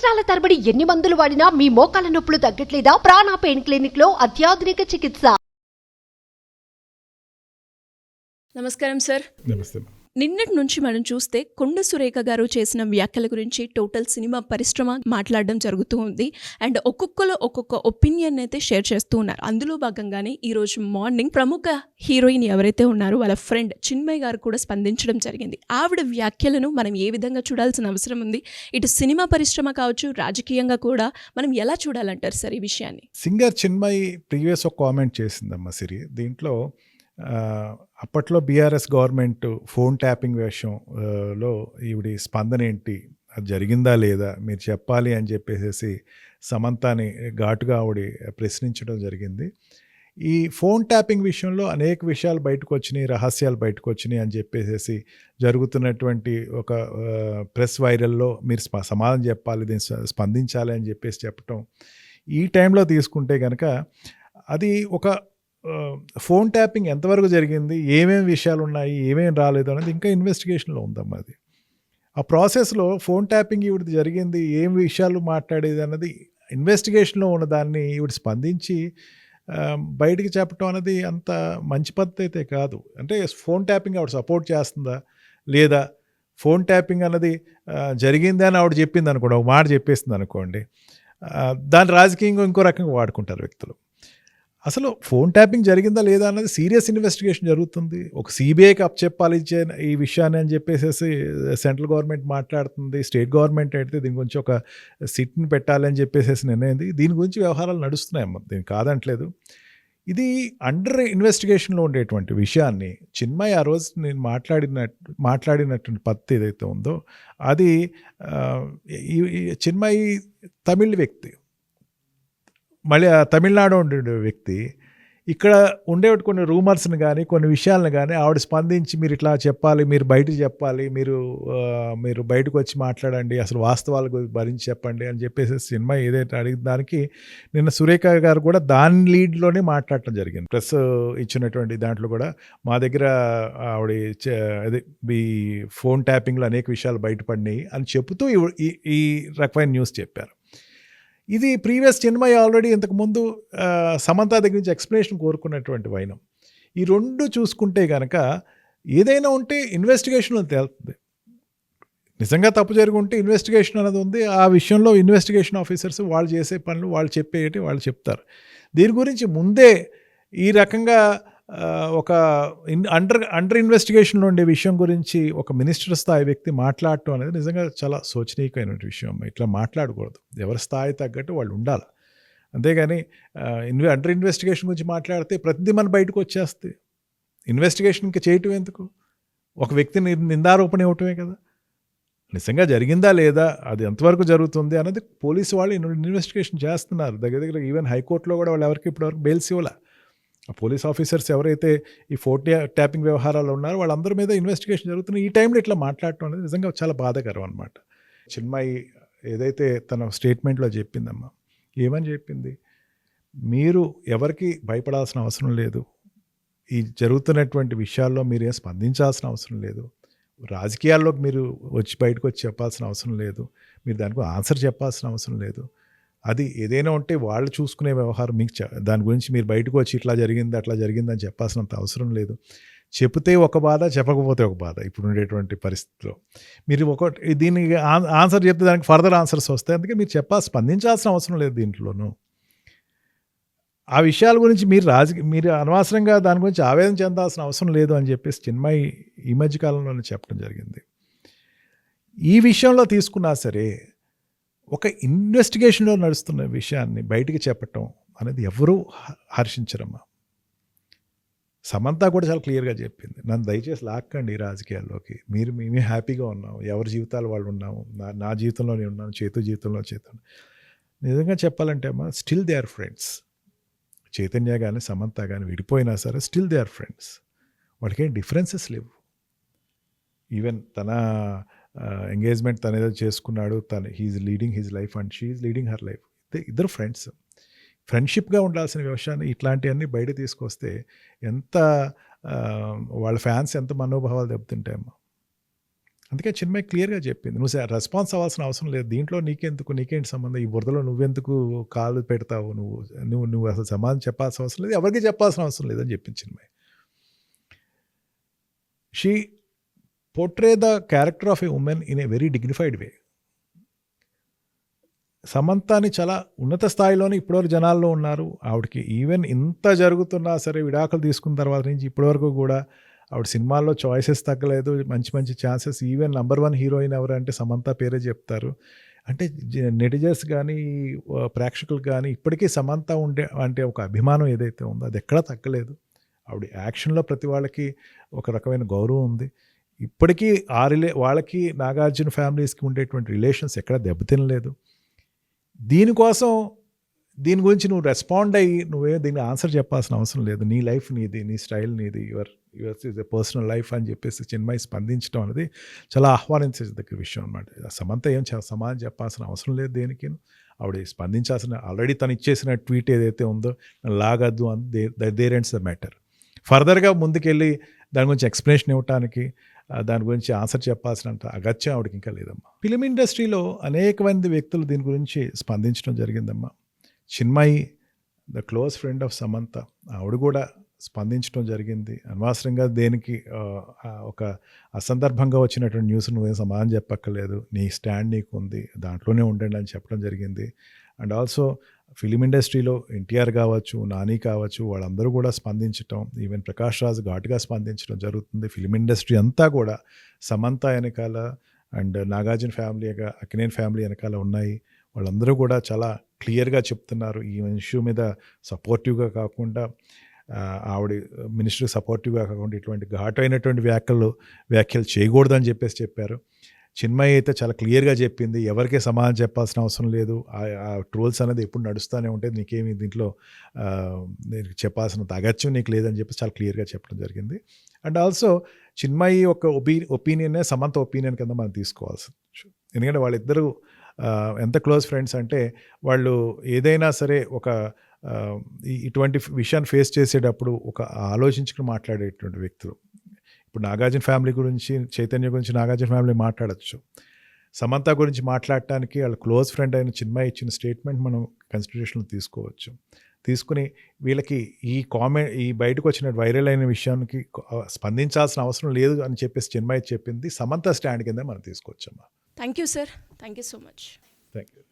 సంవత్సరాల తరబడి ఎన్ని మందులు వాడినా మీ మోకాల నొప్పులు తగ్గట్లేదా? ప్రాణ పెయిన్ క్లినిక్ లో అత్యాధునిక చికిత్స. నమస్కారం సార్. నమస్తే. నిన్నటి నుంచి మనం చూస్తే కొండ సురేఖ గారు చేసిన వ్యాఖ్యల గురించి టోటల్ సినిమా పరిశ్రమ మాట్లాడడం జరుగుతూ ఉంది. అండ్ ఒక్కొక్కరు ఒక్కొక్క ఒపీనియన్ అయితే షేర్ చేస్తూ ఉన్నారు. అందులో భాగంగానే ఈరోజు మార్నింగ్ ప్రముఖ హీరోయిన్ ఎవరైతే ఉన్నారో వాళ్ళ ఫ్రెండ్ చిన్మయ్ గారు కూడా స్పందించడం జరిగింది. ఆవిడ వ్యాఖ్యలను మనం ఏ విధంగా చూడాల్సిన అవసరం ఉంది? ఇటు సినిమా పరిశ్రమ కావచ్చు, రాజకీయంగా కూడా మనం ఎలా చూడాలంటారు సార్ ఈ విషయాన్ని? సింగర్ చిన్మయ్ ప్రీవియస్ ఒక కామెంట్ చేసిందమ్మా సిరి. దీంట్లో అప్పట్లో బీఆర్ఎస్ గవర్నమెంట్ ఫోన్ ట్యాపింగ్ విషయంలో ఈవిడి స్పందన ఏంటి, అది జరిగిందా లేదా మీరు చెప్పాలి అని చెప్పేసి సమంతాని ఘాటుగా ఆవిడ ప్రశ్నించడం జరిగింది. ఈ ఫోన్ ట్యాపింగ్ విషయంలో అనేక విషయాలు బయటకు వచ్చినాయి, రహస్యాలు బయటకు వచ్చినాయి అని చెప్పేసి జరుగుతున్నటువంటి ఒక ప్రెస్ వైరల్లో మీరు సమాధానం చెప్పాలి, దీన్ని స్పందించాలి అని చెప్పేసి చెప్పటం ఈ టైంలో తీసుకుంటే కనుక అది ఒక ఫోన్ ట్యాపింగ్ ఎంతవరకు జరిగింది, ఏమేమి విషయాలు ఉన్నాయి, ఏమేమి రాలేదు అనేది ఇంకా ఇన్వెస్టిగేషన్లో ఉందమ్మా. అది ఆ ప్రాసెస్లో ఫోన్ ట్యాపింగ్ ఈవిడిది జరిగింది, ఏం విషయాలు మాట్లాడేది అన్నది ఇన్వెస్టిగేషన్లో ఉన్న దాన్ని ఈవిడ స్పందించి బయటికి చెప్పడం అనేది అంత మంచి పద్ధతి అయితే కాదు. అంటే ఫోన్ ట్యాపింగ్ ఆవిడ సపోర్ట్ చేస్తుందా లేదా, ఫోన్ ట్యాపింగ్ అన్నది జరిగింది అని ఆవిడ చెప్పింది అనుకోండి, ఒక మాట చెప్పేస్తుంది అనుకోండి, దాని రాజకీయంగా ఇంకో రకంగా వాడుకుంటారు వ్యక్తులు. అసలు ఫోన్ ట్యాపింగ్ జరిగిందా లేదా అన్నది సీరియస్ ఇన్వెస్టిగేషన్ జరుగుతుంది. ఒక సిబిఐకి అప్పచెప్పాలి ఈ విషయాన్ని అని చెప్పేసి సెంట్రల్ గవర్నమెంట్ మాట్లాడుతుంది. స్టేట్ గవర్నమెంట్ అయితే దీని గురించి ఒక సిట్ని పెట్టాలి అని చెప్పేసి నిర్ణయింది. దీని గురించి వ్యవహారాలు నడుస్తున్నాయమ్మ, దీన్ని కాదంటలేదు. ఇది అండర్ ఇన్వెస్టిగేషన్లో ఉండేటువంటి విషయాన్ని చిన్మయ్ ఆ రోజు నేను మాట్లాడినటువంటి పద్ధతి ఏదైతే ఉందో అది చిన్మయ్ తమిళ్ వ్యక్తి, మళ్ళీ తమిళనాడు ఉండే వ్యక్తి, ఇక్కడ ఉండే కొన్ని రూమర్స్ని కానీ కొన్ని విషయాలను కానీ ఆవిడ స్పందించి మీరు ఇట్లా చెప్పాలి, మీరు బయటకు చెప్పాలి, మీరు బయటకు వచ్చి మాట్లాడండి, అసలు వాస్తవాలు భరించి చెప్పండి అని చెప్పేసి సినిమా ఏదైతే అడిగిన దానికి నిన్న సురేఖ గారు కూడా దాని లీడ్లోనే మాట్లాడటం జరిగింది. ప్రెస్ ఇచ్చినటువంటి దాంట్లో కూడా మా దగ్గర ఆవిడ అదే ఈ ఫోన్ ట్యాపింగ్లో అనేక విషయాలు బయటపడినాయి అని చెబుతూ ఈ రకమైన న్యూస్ చెప్పారు. ఇది ప్రీవియస్ చిన్మయ్ ఆల్రెడీ ఇంతకుముందు సమంత దగ్గర నుంచి ఎక్స్ప్లెనేషన్ కోరుకున్నటువంటి వైనం. ఈ రెండు చూసుకుంటే కనుక ఏదైనా ఉంటే ఇన్వెస్టిగేషన్లో తేలుతుంది. నిజంగా తప్పు జరిగి ఉంటే ఇన్వెస్టిగేషన్ అనేది ఉంది. ఆ విషయంలో ఇన్వెస్టిగేషన్ ఆఫీసర్స్ వాళ్ళు చేసే పనులు వాళ్ళు చెప్పేటి వాళ్ళు చెప్తారు. దీని గురించి ముందే ఈ రకంగా ఒక అండర్ ఇన్వెస్టిగేషన్లో ఉండే విషయం గురించి ఒక మినిస్టర్ స్థాయి వ్యక్తి మాట్లాడటం అనేది నిజంగా చాలా శోచనీయమైన విషయం. ఇట్లా మాట్లాడకూడదు. ఎవరి స్థాయి తగ్గట్టు వాళ్ళు ఉండాలి. అంతేగాని అండర్ ఇన్వెస్టిగేషన్ గురించి మాట్లాడితే ప్రతిదీ మన బయటకు వచ్చేస్తే ఇన్వెస్టిగేషన్కి చేయటం ఎందుకు? ఒక వ్యక్తిని నిందారోపణ ఇవ్వటమే కదా. నిజంగా జరిగిందా లేదా, అది ఎంతవరకు జరుగుతుంది అన్నది పోలీసు వాళ్ళు ఇన్వెస్టిగేషన్ చేస్తున్నారు. దగ్గర ఈవెన్ హైకోర్టులో కూడా వాళ్ళు ఎవరికి ఇప్పటివరకు బెయిల్స్ ఇవ్వాల. పోలీస్ ఆఫీసర్స్ ఎవరైతే ఈ ఫోన్ ట్యాపింగ్ వ్యవహారాలు ఉన్నారో వాళ్ళందరి మీద ఇన్వెస్టిగేషన్ జరుగుతున్నాయి. ఈ టైంలో ఇట్లా మాట్లాడటం అనేది నిజంగా చాలా బాధాకరం అనమాట. చిన్మయ్ ఏదైతే తన స్టేట్మెంట్లో చెప్పిందమ్మా, ఏమని చెప్పింది, మీరు ఎవరికి భయపడాల్సిన అవసరం లేదు, ఈ జరుగుతున్నటువంటి విషయాల్లో మీరేం స్పందించాల్సిన అవసరం లేదు, రాజకీయాల్లోకి మీరు బయటకు వచ్చి చెప్పాల్సిన అవసరం లేదు, మీరు దానికి ఆన్సర్ చెప్పాల్సిన అవసరం లేదు. అది ఏదైనా ఉంటే వాళ్ళు చూసుకునే వ్యవహారం. మీకు దాని గురించి మీరు బయటకు వచ్చి ఇట్లా జరిగింది అట్లా జరిగిందని చెప్పాల్సినంత అవసరం లేదు. చెప్తే ఒక బాధ, చెప్పకపోతే ఒక బాధ. ఇప్పుడు ఉండేటువంటి పరిస్థితిలో మీరు దీనికి ఆన్సర్ చెప్తే దానికి ఫర్దర్ ఆన్సర్స్ వస్తాయి. అందుకే మీరు స్పందించాల్సిన అవసరం లేదు దీంట్లోనూ. ఆ విషయాల గురించి మీరు అనవసరంగా దాని గురించి ఆవేదన చెందాల్సిన అవసరం లేదు అని చెప్పేసి చిన్మయ్ ఈ మధ్యకాలంలోనే చెప్పడం జరిగింది. ఈ విషయంలో తీసుకున్నా సరే ఒక ఇన్వెస్టిగేషన్లో నడుస్తున్న విషయాన్ని బయటికి చెప్పటం అనేది ఎవరూ హర్షించరమ్మా. సమంత కూడా చాలా క్లియర్గా చెప్పింది, నన్ను దయచేసి లాక్కండి ఈ రాజకీయాల్లోకి, మేమే హ్యాపీగా ఉన్నాము, ఎవరి జీవితాలు వాళ్ళు ఉన్నాము, నా జీవితంలోనే ఉన్నాను, చేతు జీవితంలో చేతు. నిజంగా చెప్పాలంటే అమ్మా, still they are friends. Chaitanya కానీ సమంత కానీ విడిపోయినా సరే స్టిల్ దే ఆర్ ఫ్రెండ్స్. వాళ్ళకేం డిఫరెన్సెస్ లేవు. ఈవెన్ తన ఎంగేజ్మెంట్ తను ఏదో చేసుకున్నాడు, he's leading his life and she is leading her life. ఇద్దరు ఫ్రెండ్స్. ఫ్రెండ్షిప్గా ఉండాల్సిన విషయాన్ని ఇట్లాంటివన్నీ బయట తీసుకొస్తే ఎంత వాళ్ళ ఫ్యాన్స్ ఎంత మనోభావాలు దెబ్బతింటాయమ్మా. అందుకే చిన్మయి క్లియర్గా చెప్పింది, నువ్వు రెస్పాన్స్ అవ్వాల్సిన అవసరం లేదు, దీంట్లో నీకేంటి సంబంధం, ఈ బురదలో నువ్వెందుకు కాలు పెడతావు, నువ్వు అసలు సమాధానం చెప్పాల్సిన అవసరం లేదు, ఎవరికి చెప్పాల్సిన అవసరం లేదని చెప్పింది Chinmayi. She portray the character of a woman in a very dignified way. సమంతని చాలా ఉన్నత స్థాయిలోనే ఇప్పటివరకు జనాల్లో ఉన్నారు. ఆవిడకి ఈవెన్ ఇంత జరుగుతున్నా సరే విడాకులు తీసుకున్న తర్వాత నుంచి ఇప్పటివరకు కూడా ఆవిడ సినిమాల్లో చాయిసెస్ తగ్గలేదు, మంచి మంచి ఛాన్సెస్. ఈవెన్ నెంబర్ 1 హీరోయిన్ ఎవరంటే సమంత పేరే చెప్తారు. అంటే నెటిజన్స్ కానీ ప్రేక్షకులు కానీ ఇప్పటికీ సమంత అంటే ఒక అభిమానం ఏదైతే ఉందో అది ఎక్కడా తగ్గలేదు. ఆవిడ యాక్షన్లో ప్రతి వాళ్ళకి ఒక రకమైన గౌరవం ఉంది. ఇప్పటికీ వాళ్ళకి నాగార్జున ఫ్యామిలీస్కి ఉండేటువంటి రిలేషన్స్ ఎక్కడా దెబ్బతినలేదు. దీని గురించి నువ్వు రెస్పాండ్ అయ్యి దీన్ని ఆన్సర్ చెప్పాల్సిన అవసరం లేదు. నీ లైఫ్ నీది, నీ స్టైల్ నీది, yours is a personal life అని చెప్పేసి చిన్మయి స్పందించడం అనేది చాలా ఆహ్వానించదగ్గ విషయం అనమాట. సమంత ఏం సమాధానం చెప్పాల్సిన అవసరం లేదు దేనికి. ఆవిడ స్పందించాల్సిన, ఆల్రెడీ తను ఇచ్చేసిన ట్వీట్ ఏదైతే ఉందో లాగద్దు అని దేర్ ఎండ్స్ ద మ్యాటర్. ఫర్దర్గా ముందుకెళ్ళి దాని గురించి ఎక్స్ప్లెనేషన్ ఇవ్వటానికి, దాని గురించి ఆన్సర్ చెప్పాల్సినంత అగత్యం ఆవిడకి ఇంకా లేదమ్మా. ఫిలిం ఇండస్ట్రీలో అనేక మంది వ్యక్తులు దీని గురించి స్పందించడం జరిగిందమ్మా. Chinmayi the close friend of Samantha, ఆవిడ కూడా స్పందించడం జరిగింది. అనవసరంగా దేనికి ఒక అసందర్భంగా వచ్చినటువంటి న్యూస్ నువ్వేం సమాధానం చెప్పక్కర్లేదు, నీ స్టాండ్ నీకు ఉంది, దాంట్లోనే ఉండండి అని చెప్పడం జరిగింది. అండ్ ఆల్సో ఫిలిం ఇండస్ట్రీలో ఎన్టీఆర్ కావచ్చు, నాని కావచ్చు, వాళ్ళందరూ కూడా స్పందించటం, ఈవెన్ ప్రకాష్ రాజ్ ఘాటుగా స్పందించడం జరుగుతుంది. ఫిలిం ఇండస్ట్రీ అంతా కూడా సమంత వెనకాల and Nagarjuna family, Akkineni family వెనకాల ఉన్నాయి. వాళ్ళందరూ కూడా చాలా క్లియర్గా చెప్తున్నారు ఈ ఇష్యూ మీద. సపోర్టివ్గా కాకుండా, ఆవిడ మినిస్టర్కి సపోర్టివ్గా కాకుండా ఇటువంటి ఘాటైనటువంటి వ్యాఖ్యలు చేయకూడదని చెప్పారు. చిన్మయి అయితే చాలా క్లియర్గా చెప్పింది, ఎవరికే సమాధానం చెప్పాల్సిన అవసరం లేదు, ఆ ట్రోల్స్ అనేది ఎప్పుడు నడుస్తూనే ఉంటుంది, నీకేమి దీంట్లో నీకు చెప్పాల్సిన అగత్యం నీకు లేదని చెప్పి చాలా క్లియర్గా చెప్పడం జరిగింది. అండ్ ఆల్సో చిన్మయి ఒక ఒపీనియనే సమంత ఒపీనియన్ కింద మనం తీసుకోవాల్సి, ఎందుకంటే వాళ్ళిద్దరూ ఎంత క్లోజ్ ఫ్రెండ్స్ అంటే వాళ్ళు ఏదైనా సరే ఒక ఇటువంటి విషయాన్ని ఫేస్ చేసేటప్పుడు ఒక ఆలోచించుకుని మాట్లాడేటువంటి వ్యక్తులు. ఇప్పుడు నాగార్జున ఫ్యామిలీ గురించి, చైతన్య గురించి నాగార్జున ఫ్యామిలీ మాట్లాడచ్చు, సమంత గురించి మాట్లాడటానికి వాళ్ళ క్లోజ్ ఫ్రెండ్ అయిన చిన్మయి ఇచ్చిన స్టేట్మెంట్ మనం కన్సిడరేషన్లో తీసుకోవచ్చు. తీసుకుని వీళ్ళకి ఈ బయటకు వచ్చిన వైరల్ అయిన విషయానికి స్పందించాల్సిన అవసరం లేదు అని చెప్పేసి చిన్మయి చెప్పింది సమంత స్టాండ్ కింద మనం తీసుకోవచ్చమ్మా. Thank you sir, thank you so much. Thank you.